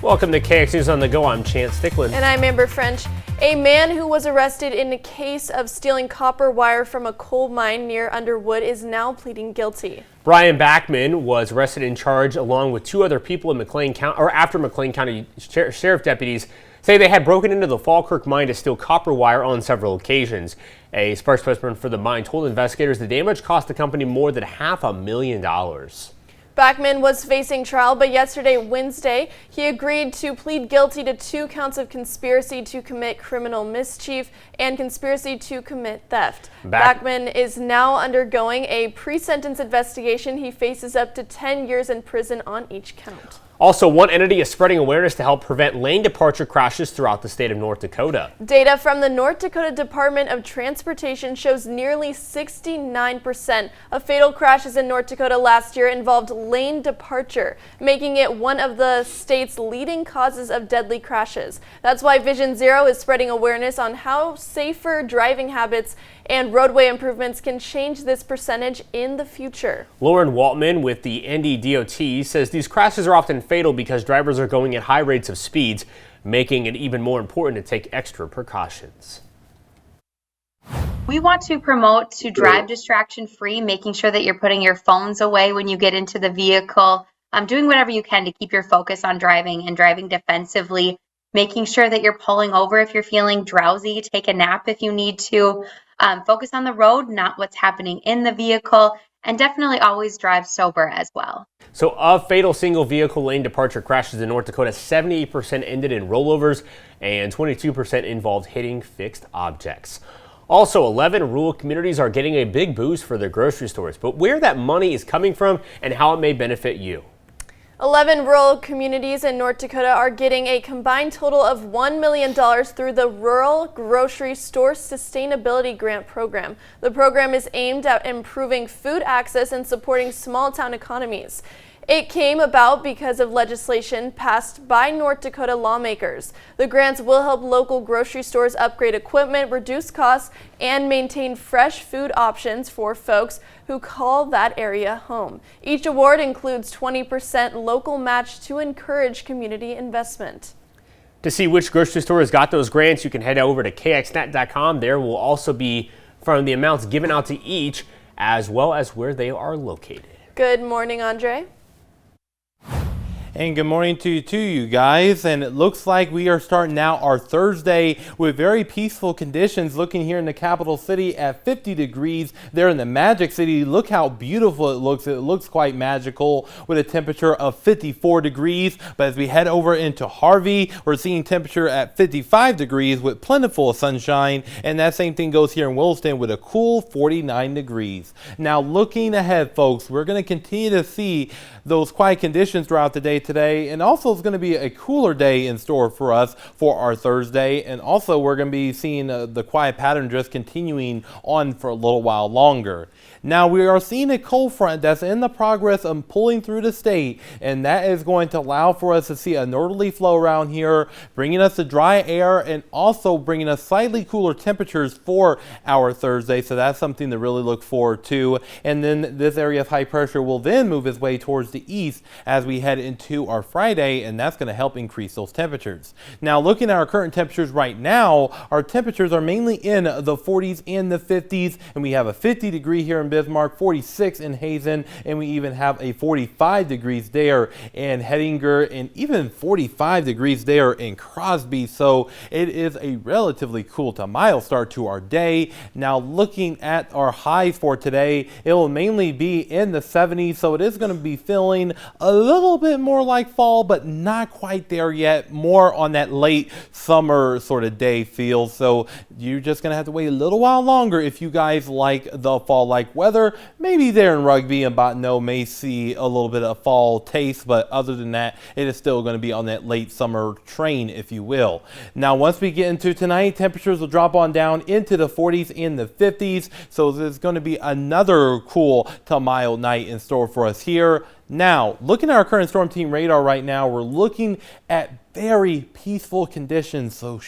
Welcome to KX News on the Go. I'm Chance Stickland. And I'm Amber French. A man who was arrested in a case of stealing copper wire from a coal mine near Underwood is now pleading guilty. Brian Backman was arrested and charged along with two other people in McLean County, or after McLean County Sheriff deputies say they had broken into the Falkirk mine to steal copper wire on several occasions. A spokesperson for the mine told investigators the damage cost the company more than $500,000. Backman was facing trial, but yesterday, Wednesday, he agreed to plead guilty to 2 counts of conspiracy to commit criminal mischief and conspiracy to commit theft. Backman is now undergoing a pre-sentence investigation. He faces up to 10 years in prison on each count. Also, one entity is spreading awareness to help prevent lane departure crashes throughout the state of North Dakota. Data from the North Dakota Department of Transportation shows nearly 69% of fatal crashes in North Dakota last year involved lane departure, making it one of the state's leading causes of deadly crashes. That's why Vision Zero is spreading awareness on how safer driving habits and roadway improvements can change this percentage in the future. Lauren Waltman with the NDDOT says these crashes are often fatal because drivers are going at high rates of speeds, making it even more important to take extra precautions. We want to promote to drive distraction free, making sure that you're putting your phones away when you get into the vehicle, doing whatever you can to keep your focus on driving and driving defensively, making sure that you're pulling over if you're feeling drowsy, take a nap if you need to, focus on the road, not what's happening in the vehicle, and definitely always drive sober as well. So of fatal single vehicle lane departure crashes in North Dakota, 78% ended in rollovers and 22% involved hitting fixed objects. Also, 11 rural communities are getting a big boost for their grocery stores, but where that money is coming from and how it may benefit you. 11 rural communities in North Dakota are getting a combined total of $1 million through the Rural Grocery Store Sustainability Grant Program. The program is aimed at improving food access and supporting small-town economies. It came about because of legislation passed by North Dakota lawmakers. The grants will help local grocery stores upgrade equipment, reduce costs, and maintain fresh food options for folks who call that area home. Each award includes 20% local match to encourage community investment. To see which grocery stores got those grants, you can head over to kxnet.com. There will also be from the amounts given out to each, as well as where they are located. Good morning, Andre. And good morning to you guys, and it looks like we are starting out our Thursday with very peaceful conditions. Looking here in the capital city at 50 degrees there in the Magic City. Look how beautiful it looks quite magical with a temperature of 54 degrees. But as we head over into Harvey, we're seeing temperature at 55 degrees with plentiful sunshine, and that same thing goes here in Williston with a cool 49 degrees. Now looking ahead, folks, we're going to continue to see those quiet conditions throughout the day today, and also it's going to be a cooler day in store for us for our Thursday, and also we're going to be seeing the quiet pattern just continuing on for a little while longer. Now we are seeing a cold front that's in the progress of pulling through the state, and that is going to allow for us to see a northerly flow around here, bringing us the dry air and also bringing us slightly cooler temperatures for our Thursday. So that's something to really look forward to. And then this area of high pressure will then move its way towards the east as we head into our Friday, and that's going to help increase those temperatures. Now looking at our current temperatures right now, our temperatures are mainly in the 40s and the 50s, and we have a 50 degree here in Bismarck, 46 in Hazen, and we even have a 45 degrees there in Hettinger, and even 45 degrees there in Crosby. So it is a relatively cool to mild start to our day. Now looking at our highs for today, it will mainly be in the 70s, so it is going to be feeling a little bit more like fall, but not quite there yet. More on that late summer sort of day feel. So you're just going to have to wait a little while longer if you guys like the fall-like weather. Maybe there in Rugby and Bottineau may see a little bit of fall taste, but other than that, it is still going to be on that late summer train, if you will. Now, once we get into tonight, temperatures will drop on down into the 40s and the 50s. So there's going to be another cool to mild night in store for us here. Now, looking at our current storm team radar right now, we're looking at very peaceful conditions. So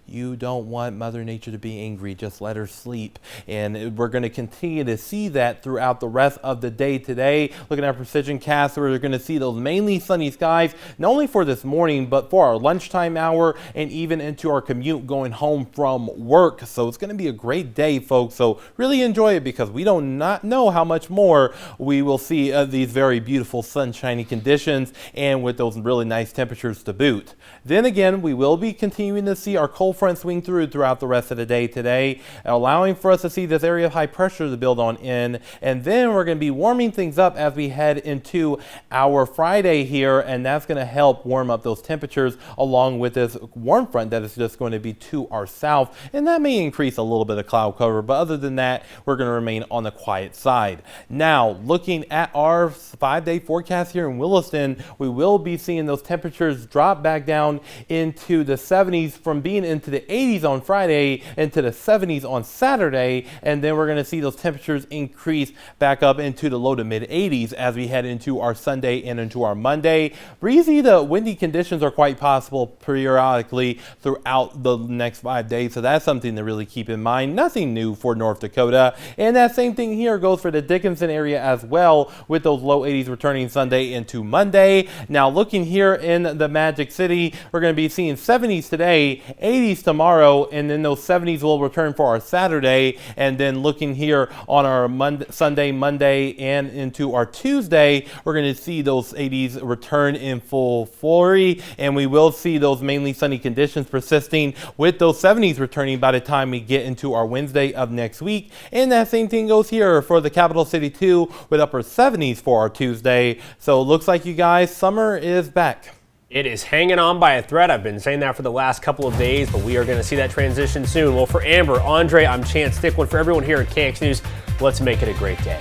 You don't want Mother Nature to be angry. Just let her sleep. And we're going to continue to see that throughout the rest of the day today. Looking at Precision Cast, we're going to see those mainly sunny skies, not only for this morning, but for our lunchtime hour and even into our commute going home from work. So it's going to be a great day, folks. So really enjoy it, because we do not know how much more we will see of these very beautiful sunshiny conditions and with those really nice temperatures to boot. Then again, we will be continuing to see our cold front swing throughout the rest of the day today, allowing for us to see this area of high pressure to build on in. And then we're going to be warming things up as we head into our Friday here, and that's going to help warm up those temperatures along with this warm front that is just going to be to our south, and that may increase a little bit of cloud cover, but other than that, we're going to remain on the quiet side. Now, looking at our 5-day forecast here in Williston, we will be seeing those temperatures drop back down into the 70s from being into the 80s on Friday into the 70s on Saturday, and then we're going to see those temperatures increase back up into the low to mid 80s as we head into our Sunday and into our Monday. Breezy to windy conditions are quite possible periodically throughout the next 5 days, so that's something to really keep in mind. Nothing new for North Dakota, and that same thing here goes for the Dickinson area as well, with those low 80s returning Sunday into Monday. Now, looking here in the Magic City, we're going to be seeing 70s today, 80s tomorrow, and then those 70s will return for our Saturday. And then looking here on our Sunday, Monday, and into our Tuesday, we're going to see those 80s return in full flurry, and we will see those mainly sunny conditions persisting, with those 70s returning by the time we get into our Wednesday of next week. And that same thing goes here for the capital city too, with upper 70s for our Tuesday. So it looks like, you guys, summer is back. It is hanging on by a thread. I've been saying that for the last couple of days, but we are going to see that transition soon. Well, for Amber, Andre, I'm Chance Stickland. For everyone here at KX News, let's make it a great day.